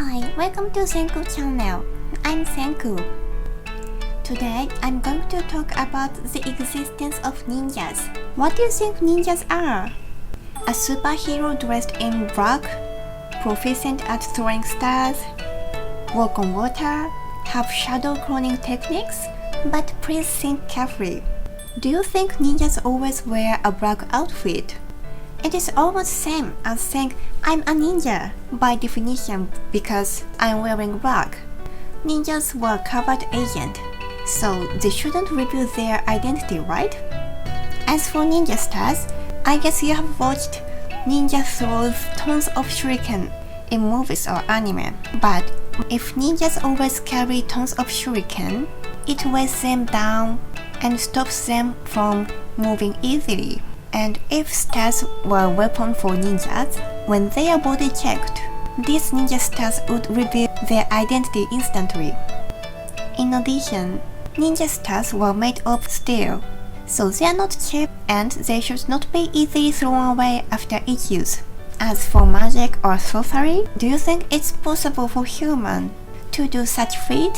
Hi, welcome to Senku channel. I'm Senku. Today, I'm going to talk about the existence of ninjas. What do you think ninjas are? A superhero dressed in black, proficient at throwing stars, walk on water, have shadow cloning techniques, but please think carefully. Do you think ninjas always wear a black outfit? It is almost same as saying I'm a ninja by definition because I'm wearing black. Ninjas were covert agent, so they shouldn't reveal their identity, right? As for ninja stars, I guess you have watched ninja throws tons of shuriken in movies or anime. But if ninjas always carry tons of shuriken, it weighs them down and stops them from moving easily. And if stars were a weapon for ninjas, when they are body checked, these ninja stars would reveal their identity instantly. In addition, ninja stars were made of steel, so they are not cheap and they should not be easily thrown away after each use. As for magic or sorcery, do you think it's possible for humans to do such feat?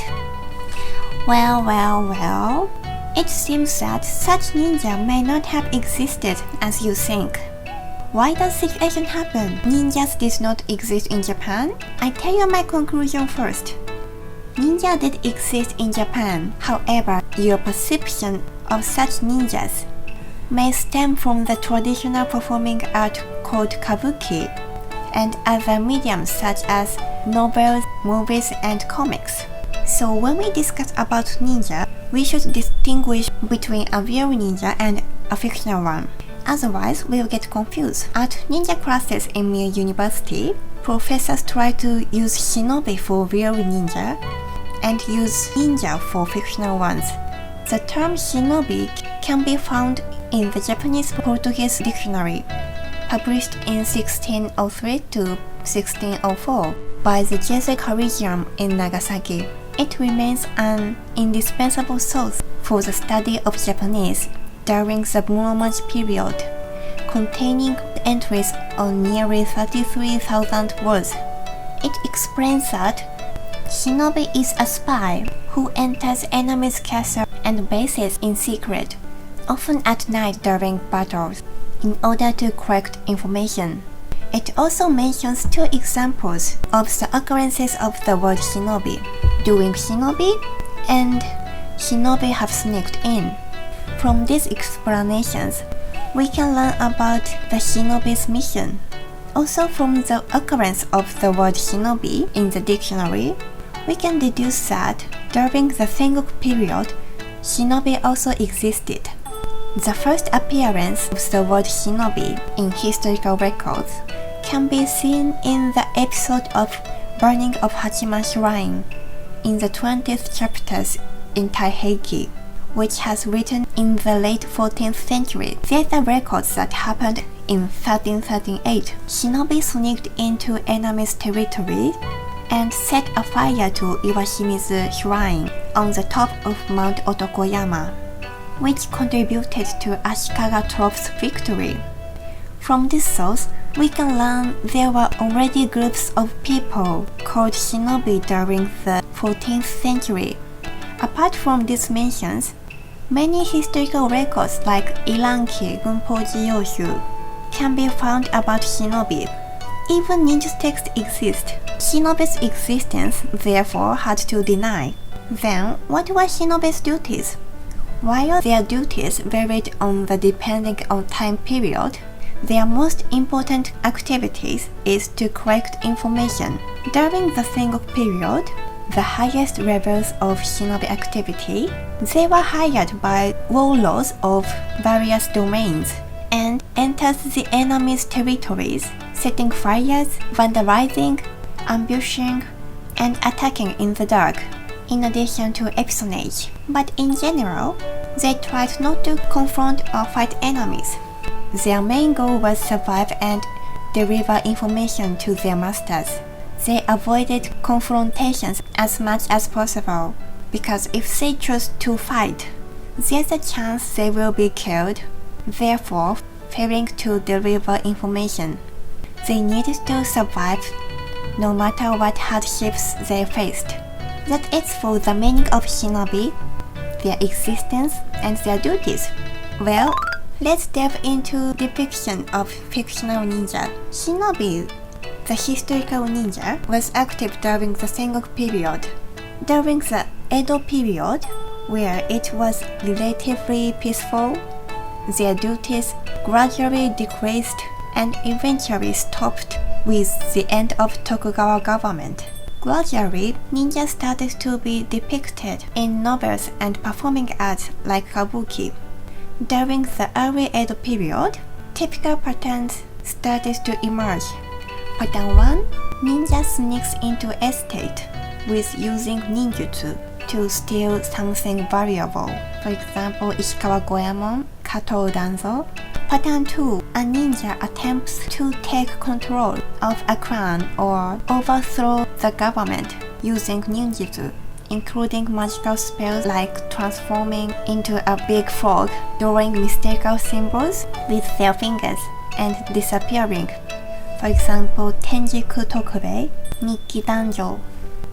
Well. It seems that such ninja may not have existed as you think. Why does situation happen? Ninjas did not exist in Japan? I tell you my conclusion first. Ninja did exist in Japan. However, your perception of such ninjas may stem from the traditional performing art called kabuki and other mediums such as novels, movies, and comics. So when we discuss about ninja, we should distinguish between a real ninja and a fictional one. Otherwise, we'll get confused. At ninja classes in Mio University, professors try to use shinobi for real ninja and use ninja for fictional ones. The term shinobi can be found in the Japanese-Portuguese dictionary, published in 1603 to 1604 by the Jesuit Collegium in Nagasaki. It remains an indispensable source for the study of Japanese during the Muromaji period, containing entries on nearly 33,000 words. It explains that shinobi is a spy who enters enemies' castle and bases in secret, often at night during battles, in order to collect information. It also mentions two examples of the occurrences of the word shinobi: doing shinobi and shinobi have sneaked in. From these explanations, we can learn about the shinobi's mission. Also, from the occurrence of the word shinobi in the dictionary, we can deduce that during the Sengoku period, shinobi also existed. The first appearance of the word shinobi in historical records can be seen in the episode of burning of Hachiman Shrine in the 20th chapters in Taiheiki, which has written in the late 14th century. There are records that happened in 1338. Shinobi sneaked into enemy's territory and set a fire to Iwashimizu Shrine on the top of Mount Otokoyama, which contributed to Ashikaga Troop's victory. From this source, we can learn there were already groups of people called shinobi during the 14th century. Apart from these mentions, many historical records like Iranki Gunpojiyoshu can be found about shinobi. Even ninja texts exist. Shinobi's existence therefore had to deny. Then, what were shinobi's duties? While their duties varied on the depending on time period, their most important activities is to collect information. During the Sengoku period, the highest levels of shinobi activity, they were hired by warlords of various domains and entered the enemy's territories, setting fires, vandalizing, ambushing, and attacking in the dark, in addition to espionage. But in general, they tried not to confront or fight enemies. Their main goal was survive and deliver information to their masters. They avoided confrontations as much as possible, because if they choose to fight, there's a chance they will be killed, therefore failing to deliver information. They needed to survive no matter what hardships they faced. That is for the meaning of shinobi, their existence, and their duties. Well, let's delve into depiction of fictional ninja. Shinobi, the historical ninja, was active during the Sengoku period. During the Edo period, where it was relatively peaceful, their duties gradually decreased and eventually stopped with the end of Tokugawa government. Gradually, ninja started to be depicted in novels and performing arts like kabuki. During the early Edo period, typical patterns started to emerge. Pattern 1. Ninja sneaks into estate with using ninjutsu to steal something valuable. For example, Ishikawa Goemon, Kato Danzo. Pattern 2. A ninja attempts to take control of a clan or overthrow the government using ninjutsu, including magical spells like transforming into a big frog, drawing mystical symbols with their fingers, and disappearing. For example, Tenjiku Tokubei, Nikki Danjo.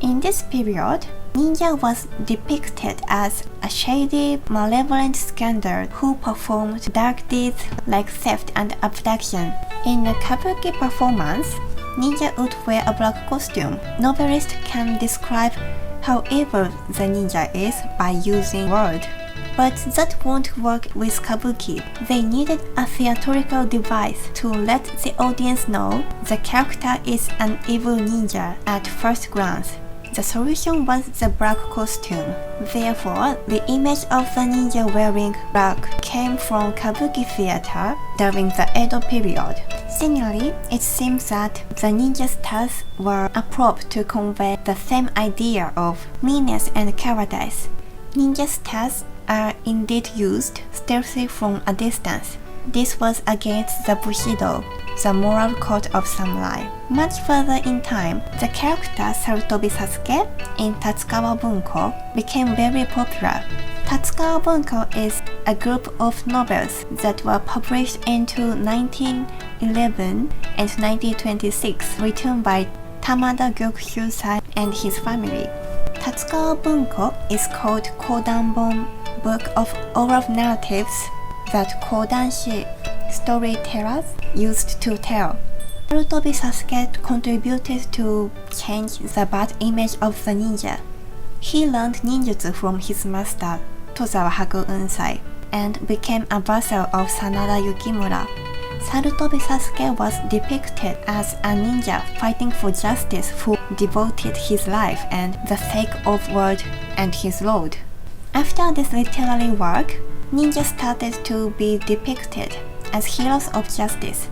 In this period, ninja was depicted as a shady, malevolent scoundrel who performed dark deeds like theft and abduction. In a kabuki performance, ninja would wear a black costume. Novelists can describe how evil the ninja is by using words. But that won't work with kabuki. They needed a theatrical device to let the audience know the character is an evil ninja at first glance. The solution was the black costume. Therefore, the image of the ninja wearing black came from kabuki theater during the Edo period. Similarly, it seems that the ninja stars were a prop to convey the same idea of meanness and cowardice. Ninja stars are indeed used stealthily from a distance. This was against the Bushido, the moral code of samurai. Much further in time, the character Sarutobi Sasuke in Tatsukawa Bunko became very popular. Tatsukawa Bunko is a group of novels that were published into 1911 and 1926, written by Tamada Gyokushusai and his family. Tatsukawa Bunko is called Kodanbon, book of oral narratives that kodanshi, storytellers, used to tell. Sarutobi Sasuke contributed to change the bad image of the ninja. He learned ninjutsu from his master, Tozawa Hakuunsai, and became a vassal of Sanada Yukimura. Sarutobi Sasuke was depicted as a ninja fighting for justice who devoted his life and the sake of world and his lord. After this literary work, ninja started to be depicted as heroes of justice.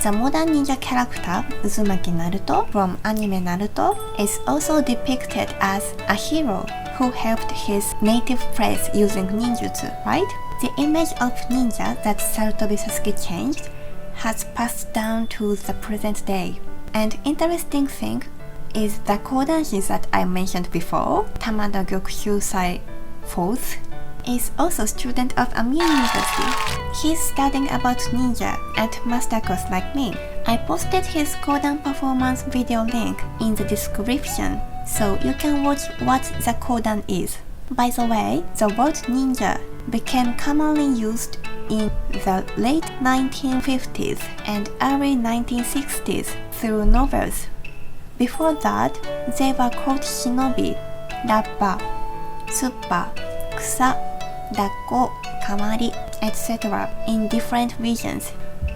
The modern ninja character Uzumaki Naruto from anime Naruto is also depicted as a hero who helped his native place using ninjutsu, right? The image of ninja that Sarutobi Sasuke changed has passed down to the present day. And interesting thing is the kodanshi that I mentioned before, Tamada Gyokushusai 4th, is also a student of Amir University. He's studying about ninja at master course like me. I posted his Kodan performance video link in the description, so you can watch what the Kodan is. By the way, the word ninja became commonly used in the late 1950s and early 1960s through novels. Before that, they were called shinobi, rappa, suppa, kusa, dakko, kamari, etc. in different regions.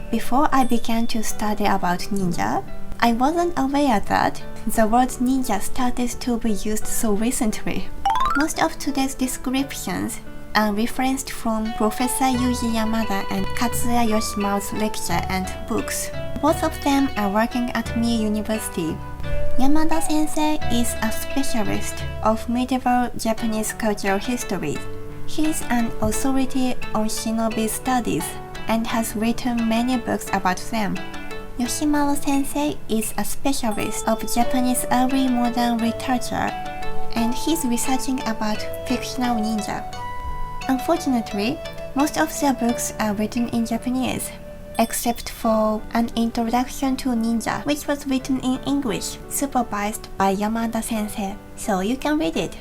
Before I began to study about ninja, I wasn't aware that the word ninja started to be used so recently. Most of today's descriptions are referenced from Professor Yuji Yamada and Katsuya Yoshimaru's lecture and books. Both of them are working at Mie University. Yamada Sensei is a specialist of medieval Japanese cultural history. He is an authority on shinobi studies and has written many books about them. Yoshimaru Sensei is a specialist of Japanese early modern literature, and he's researching about fictional ninja. Unfortunately, most of their books are written in Japanese. except for an introduction to ninja, which was written in English, supervised by Yamada Sensei, so you can read it.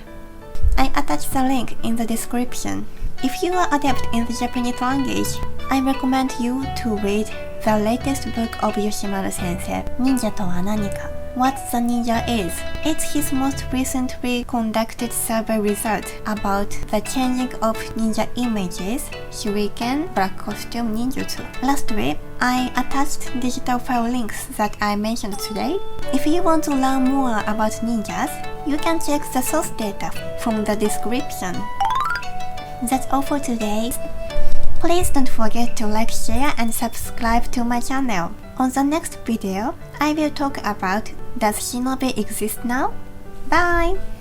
I attached the link in the description. If you are adept in the Japanese language, I recommend you to read the latest book of Yoshimaru Sensei, Ninja to wa何か. What the Ninja is. It's his most recently conducted survey result about the changing of ninja images, shuriken, black costume, ninjutsu. Lastly, I attached digital file links that I mentioned today. If you want to learn more about ninjas, you can check the source data from the description. That's all for today. Please don't forget to like, share and subscribe to my channel. On the next video, I will talk about does shinobi exist now? Bye!